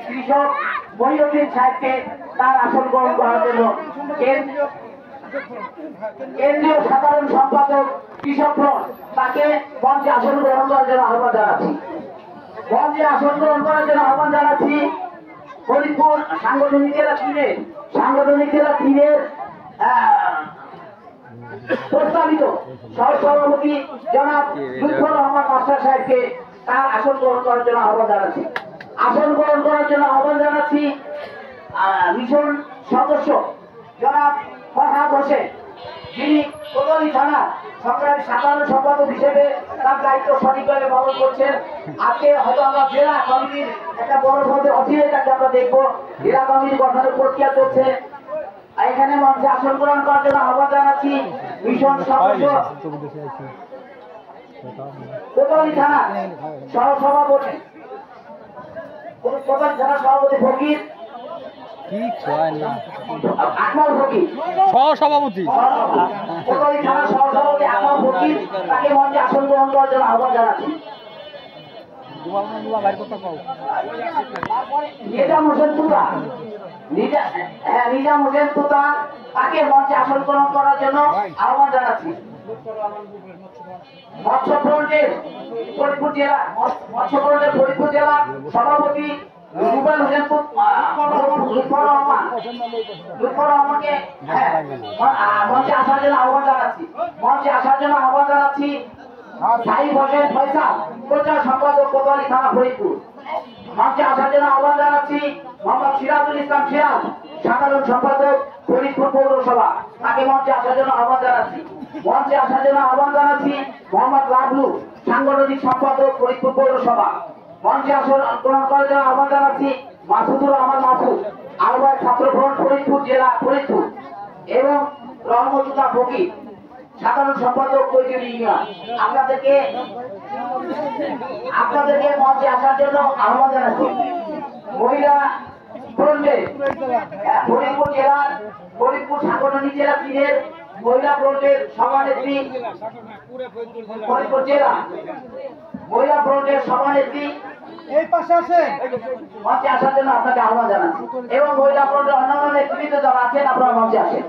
কৃষক মহিউদ্দিন সাহেবকে তার আসন গ্রহণ করার জন্য কেন্দ্রীয় সাধারণ সম্পাদক কৃষক ফ্রন্ট তাকে মঞ্চে আসন গ্রহণ করার জন্য আহ্বান জানাচ্ছি। মঞ্চে আসন গ্রহণ করার জন্য আহ্বান জানাচ্ছি ফরিদপুর সাংগঠনিক জেলা তিনের প্রস্তাবিত সহসভাপতি জনাব লুৎফর রহমান মাস্টার সাহেবকে তার আসন গ্রহণ করার জন্য আহ্বান জানাচ্ছি। আসন গ্রহণ করার জন্য আহ্বান জানাচ্ছি মিশন সদস্য জনাব ফরহাদ হোসেন, যিনি কোতোয়ালি থানা সংগ্রামী সাধারণ সম্পাদক হিসেবে তার দায়িত্ব সঠিকভাবে পালন করছেন। আজকে হয়তো আমরা জেলা কমিটির একটা বড় পদে অধীনে তাকে আমরা দেখবো। জেলা কমিটি গঠনের প্রক্রিয়া চলছে। এখানে মঞ্চে আসন গ্রহণ করার জন্য আহ্বান জানাচ্ছি মিশন সদস্য কোতোয়ালি থানা সহসভাপতি ফকির আকমল ফকির, সহসভাপতি কোতোয়ালি থানা সহসভাপতি আকমল ফকির, তাকে মঞ্চে আসন গ্রহণ করার জন্য আহ্বান জানাচ্ছি। নিজাম হোসেন তুতা তাকে মঞ্চে আসন গ্রহণ করার জন্য আহ্বান জানাচ্ছি। মৎস্য ফ্রন্টের ফরিদপুর জেলা সভাপতি রুবেল হোসেন লুৎফর রহমানকে মঞ্চে আসার জন্য আহ্বান জানাচ্ছি। সাহিব হোসেন ফয়সাল, প্রচার সম্পাদক কোতোয়ালি থানা ফরিদপুর, মঞ্চে আসার জন্য আহ্বান জানাচ্ছি। মোহাম্মদ সিরাজুল ইসলাম সিরাজ, সাধারণ সম্পাদক ফরিদপুর পৌরসভা, তাকে মঞ্চে আসার জন্য আহ্বান জানাচ্ছি। মোহাম্মদ লাবলু, সাংগঠনিক সম্পাদক ফরিদপুর পৌরসভা, মঞ্চে আসন গ্রহণ করার জন্য আহ্বান জানাচ্ছি। মাসুদুর রহমান মাসুদ, আহ্বায়ক ছাত্র ফ্রন্ট ফরিদপুর জেলা ফরিদপুর, এবং রহমতুল্লাহ ফকির, সাধারণ সম্পাদক কৈজুরি ইউনিয়ন, আপনাদেরকে মঞ্চে আসার জন্য আহ্বান জানাচ্ছি। মহিলা ফ্রন্টে ফরিদপুর জেলার ফরিদপুর সাংগঠনিক জেলা তিনের মহিলা ফ্রন্টের সভানেত্রী, ফরিদপুর জেলা মহিলা ফ্রন্টের সভানেত্রী এই পাশে আছে, মঞ্চে আসার জন্য আপনাকে আহ্বান জানাচ্ছি। এবং মহিলা ফ্রন্টের অন্যান্য নেতৃবৃন্দ যারা আছেন আপনারা মঞ্চে আসেন।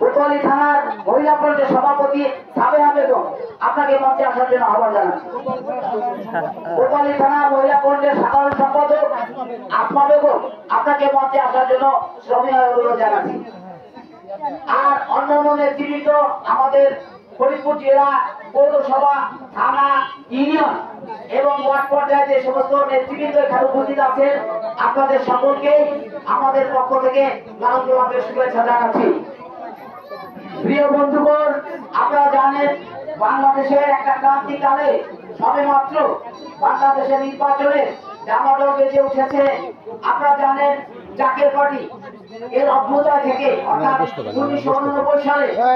কোতোয়ালি থানার মহিলা ফ্রন্টের সভাপতি সাবেহা বেগম, আপনাকে মঞ্চে আসার জন্য আহ্বান জানাচ্ছি। কোতোয়ালি থানার মহিলা ফ্রন্টের সাধারণ সম্পাদক আসমা বেগম, আপনাকে মঞ্চে আসার জন্য সবিনয় অনুরোধ জানাচ্ছি। আর অন্যান্য নেতৃবৃন্দ আমাদের ফরিদপুর জেলা পৌরসভা থানা ইউনিয়ন এবং ওয়ার্ড পর্যায়ে যে সমস্ত নেতৃবৃন্দ এখানে উপস্থিত আছেন, আপনাদের সকলকে আমাদের পক্ষ থেকে লাল গোলাপের শুভেচ্ছা জানাচ্ছি। প্রিয় বন্ধুগণ, আপনারা জানেন বাংলাদেশের একটা ক্রান্তিকালে সবেমাত্র বাংলাদেশের নির্বাচনে ডামাডোল বেজে উঠেছে। আপনারা জানেন জাকের পার্টি এর অভ্যুদয় থেকে অর্থাৎ 1989 সালে 14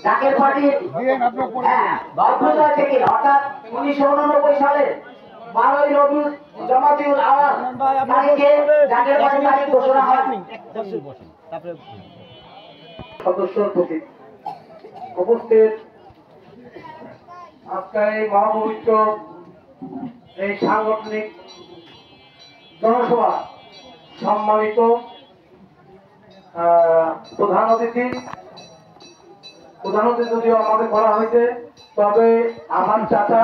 জাকের পার্টির অভ্যুদয় থেকে অর্থাৎ 1989 সালের 12ই রবিউল জামাতুল আওয়াল তারিখে জাকের পার্টি তারিখ ঘোষণা হয়। সদস্যর প্রতি উপস্থিত আজকে এই মহাপবিত্র এই সাংগঠনিক জনসভা সম্মানিত প্রধান অতিথি যদিও আমাদের করা হয়েছে, তবে আমার চাচা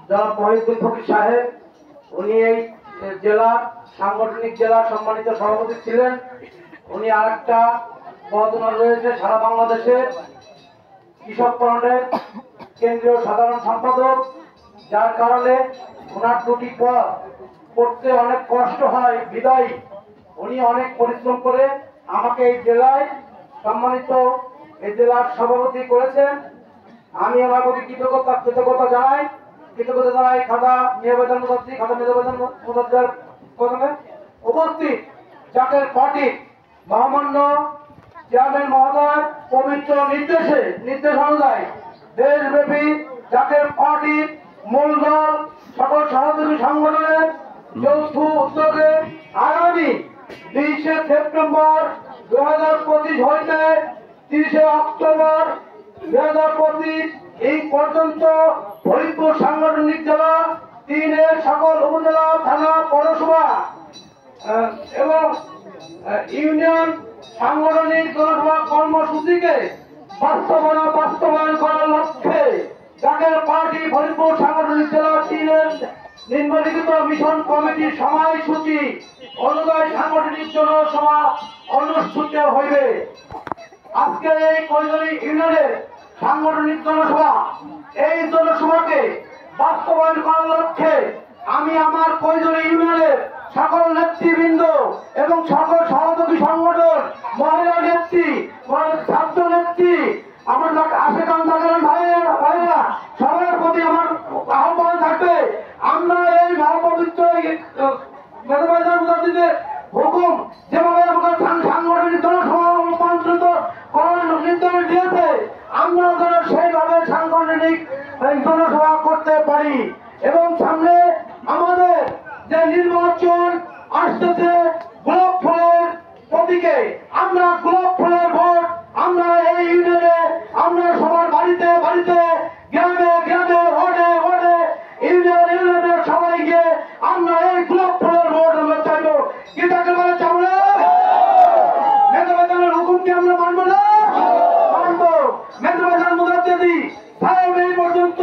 যারা মহিউদ্দিন ফকির সাহেব, উনি এই জেলার সাংগঠনিক জেলার সম্মানিত সভাপতি ছিলেন। উনি আরেকটা পদ রয়েছে সারা বাংলাদেশে কৃষক ফ্রন্টের কেন্দ্রীয় সাধারণ সম্পাদক, যার কারণে ওনার দুটি পদ করতে অনেক কষ্ট হয়। বিদায় উনি অনেক পরিশ্রম করে আমাকে এই জেলায় সম্মানিত এই জেলার সভাপতি করেছেন। আমি আমার প্রতি কৃতজ্ঞতা জানাই। খাতা নিবেদন উপস্থিত জাকের পার্টির মহামান্য চেয়ারম্যান মহোদয় পবিত্র নির্দেশ অনুযায়ী দেশব্যাপী জাকের পার্টির মূল দল সকল সহযোগী সংগঠনের যৌথ উদ্যোগে আগামী 20শে সেপ্টেম্বর 2025 হইতে 30শে অক্টোবর 2025 এই পর্যন্ত ফরিদপুর সাংগঠনিক জেলা 3-এর সকল উপজেলা, থানা, পৌরসভা এবং ইউনিয়ন সাংগঠনিক জনসভা কর্মসূচিকে বাস্তবায়ন করার লক্ষ্যে জাকের পার্টি ফরিদপুর সাংগঠনিক জেলা 3-এর নিম্নলিখিত মিশন কমিটির সময়সূচি অনুযায়ী সাংগঠনিক জনসভা অনুষ্ঠিত হইবে। আজকে এই কৈজনী ইউনিয়নের সাংগঠনিক জনসভা, এই জনসভাকে বাস্তবায়ন করার লক্ষ্যে আমি আমার কৈজনী ইউনিয়নের সকল নেতৃবৃন্দ এবং সকল সহযোগী সংগঠন, মহিলা নেত্রী, ছাত্র নেত্রী, আমার আশেকান সাধারণ ভাইয়েরা সবার প্রতি আমার আহ্বান থাকবে, আমরা এই মহাপবিত্র মেধাবাজার মুজাদ্দিদের হুকুম যেভাবে আমাদের সাংগঠনিক জনসভা রূপান্তরিত করার নির্দেশ দিয়েছে, আমরা যেন সেইভাবে সাংগঠনিক জনসভা করতে পারি। এবং সামনে আমাদের যে নির্বাচন আসতেছে গোলাপ ফুলের প্রতীকে, আমরা গোলাপ ফুলের ভোট আমরা এই ইউনিয়নে, আমরা সবার বাড়িতে বাড়িতে, গ্রামে গ্রামে, ওয়ার্ডে ওয়ার্ডে, ইউনিয়নে সবাই গিয়ে আমরা এই গোলাপ ফুলের ভোট আমরা চাইবো। কি তাকে বলে চাবো না? মেধাবাজারের হুকুমকে আমরা মানবো না? মানবো। মেধাবাজার মুজাদ্দিদি সাহেব এই পর্যন্ত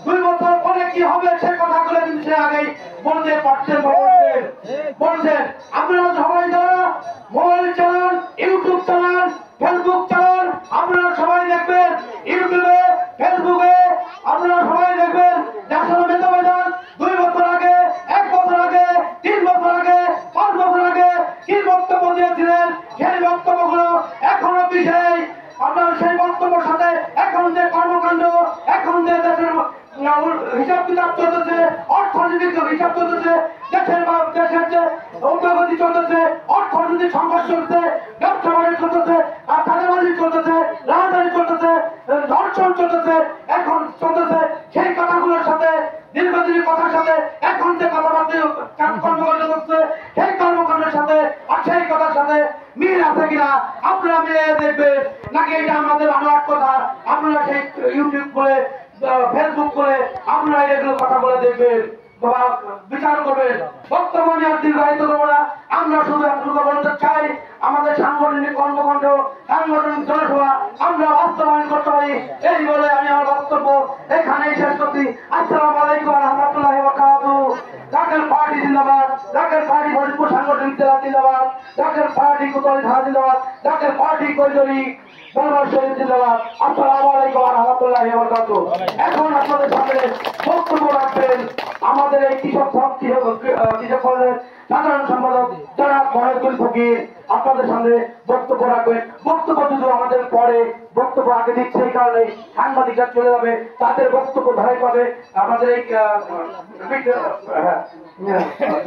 2 বছর পরে কি হবে সে কথাগুলো কিন্তু সে আগেই বলতে পারছেন, বলছেন। আপনারা সবাই যারা মোবাইল চালান, ইউটিউব চালান, ফেসবুক চালান, আপনারা সবাই দেখবেন ইউটিউবে, ফেসবুকে আপনারা সবাই দেখবেন যে আসলে মেধাবাজার 2 বছর আগে, 1 বছর আগে, 3 বছর আগে, 5 বছর আগে কি বক্তব্য দিয়েছিলেন, সেই বক্তব্যগুলো এখনো বিশেষ। আপনার সেই বক্তব্যের সাথে এখন যে কর্মকাণ্ড, এখন যে দেশের হিসাব কিতাব চলতেছে, অর্থনৈতিক হিসাব চলতেছে, দেশের যে অগ্রগতি চলতেছে, অর্থনৈতিক সংঘর্ষ চলছে, ব্যবসা বাণিজ্য চলতেছে, আর চাঁদাবাজি চলতেছে, রাজধানী চলতেছে, ধর্ষণ চলতেছে, এখন চলতেছে, সেই কথাগুলোর সাথে দীর্ঘদিনের কথার সাথে এখন যে কথাবার্তা কর্মকাণ্ড করছে সেই কর্মকাণ্ডের সাথে আর সেই কথার সাথে মিল আছে কিনা আপনারা মিলে দেখবেন, নাকি এটা আমাদের বানোয়াট কথা। আপনারা সেই ইউটিউব করে, ফেসবুক করে আপনারা এগুলো কথা বলে দেখবেন, বিচার করবেন। বক্তব্য নিয়ে আর দীর্ঘায়িত করবো না, আমরা শুধু এতটুকু বলতে চাই, আমাদের সাংগঠনিক কর্মকাণ্ড, সাংগঠনিক জনসভা আমরা বাস্তবায়ন করতে পারি। এই বলে আমি আমার বক্তব্য এখানেই শেষ করছি। আসসালামু আলাইকুম ওয়া রাহমাতুল্লাহি ওয়া বারাকাতুহু। জাকের পার্টি জিন্দাবাদ, জাকের পার্টি ফরিদপুর সাংগঠনিক জেলা জিন্দাবাদ, জাকের পার্টি কোতোয়ালি থানা জিন্দাবাদ, জাকের পার্টি কৈজনী দরবার শরীফ জিন্দাবাদ। আসসালামু আলাইকুম ওয়া রাহমাতুল্লাহি ওয়া বারাকাতুহু। এখন আপনাদের সামনে বক্তব্য রাখবেন আমাদের এই কৃষক কলেজের সাধারণ সম্পাদক যারা মহেশগুল ফকির, আপনাদের সামনে বক্তব্য রাখবেন। বক্তব্য যদি আমাদের পরে বক্তব্য আগে দিচ্ছে, এই কারণে সাংবাদিকরা চলে যাবে, তাদের বক্তব্য ধারাই পাবে আমাদের এই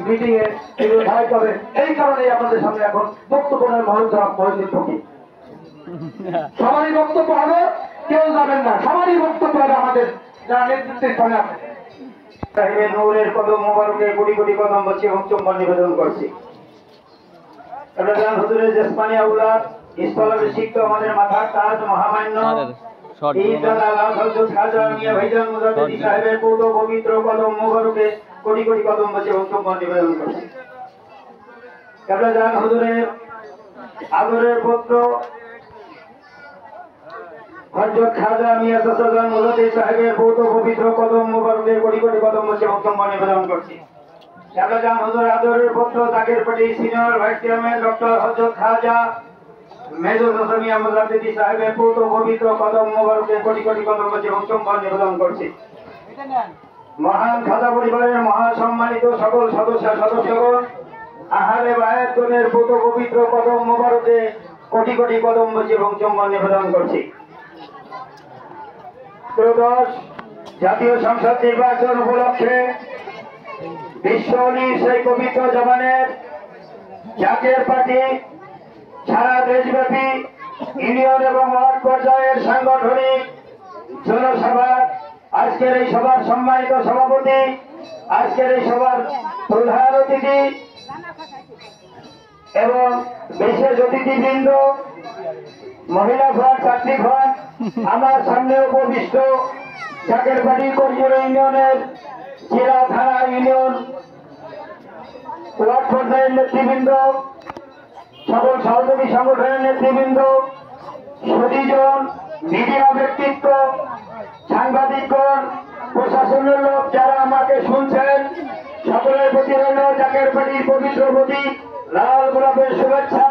মিটিং এ এগুলো ধারাই পাবে। এই কারণে আপনাদের সামনে এখন বক্তব্য নেয় মহেশগুল ফকির। সবারই বক্তব্য হবে, কেউ যাবেন না, সবারই বক্তব্য হবে আমাদের যারা নেতৃত্বের স্থানে আছে। সাহেবের নূরের কদম মোবারকে কোটি কোটি কদম বসে এবং চুম্বন নিবেদন করছি। আপনারা হুজুরের জেসমানি আউলাদ স্থলাভিষিক্ত আমাদের মাথার তাজ মহামান্য সাহেবের পৌত পবিত্র কদম মোবারকে কোটি কোটি কদম বসে এবং চুম্বন নিবেদন করছি। আপনারা হুজুরের আদরের পুত্র হযরত খাজা মিয়া সাসাজান মুজাদ্দি সাহেবের পৌত পবিত্র কদম মোবারকে কোটি কোটি কদম বসে বক্তব্য নিবেদন করছি। আপনারা হুজুর আদরের পুত্র Zaker party senior vice chairman doctor হযরত খাজা মেজর মিয়া মুজাদ্দি সাহেবের পৌত পবিত্র কদম মোবারকে কোটি কোটি কদম বসে বক্তব্য নিবেদন করছি। মহান খাজা পরিবারের মহাসম্মানিত সকল সদস্যগণ, আহলে বায়াতগণের পৌত পবিত্র কদম মোবারকে কোটি কোটি কদম বসে বক্তব্য নিবেদন করছি। ত্রয়োদশ জাতীয় সংসদ নির্বাচন উপলক্ষে বিশ্বনীর সেই পবিত্র জবানের জাকের পার্টি সারা দেশব্যাপী ইউনিয়ন এবং ওয়ার্ড পর্যায়ের সাংগঠনিক জনসভা, আজকের এই সভার সম্মানিত সভাপতি, আজকের এই সভার প্রধান অতিথি এবং বিশেষ অতিথিবৃন্দ, মহিলা ফ্রন্ট, ছাত্রী ফ্রন্ট, আমার সামনে উপবিষ্ট জাকের বাড়ি করিমপুর ইউনিয়নের জেলা থানা ইউনিয়ন ওয়ার্ড পর্যায়ের নেতৃবৃন্দ, সকল সহযোগী সংগঠনের নেতৃবৃন্দ, সুদীজন, মিডিয়া ব্যক্তিত্ব, সাংবাদিকগণ, প্রশাসনের লোক যারা আমাকে শুনছেন, সকলের প্রতি রইল জাকের বাড়ির পবিত্র প্রতীক লাল গোলাপের শুভেচ্ছা।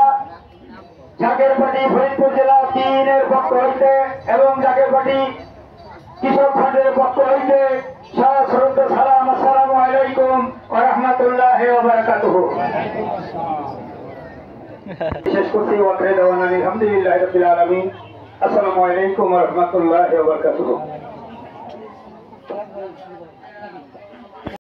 জাকের বাড়ি ফরিদপুর জেলা 3-এর পক্ষ হইতে এবং জাকের বাড়ি কৃষক ফ্রন্টের পক্ষ হইতে সশ্রদ্ধ সালাম, আসসালামু আলাইকুম ওয়া রাহমাতুল্লাহি ওয়া বারাকাতুহু। বিশেষ করছি ওয়াকরে দেওয়ানা আলহামদুলিল্লাহি রাব্বিল আলামিন। আসসালামু আলাইকুম ওয়া রাহমাতুল্লাহি ওয়া বারাকাতুহু।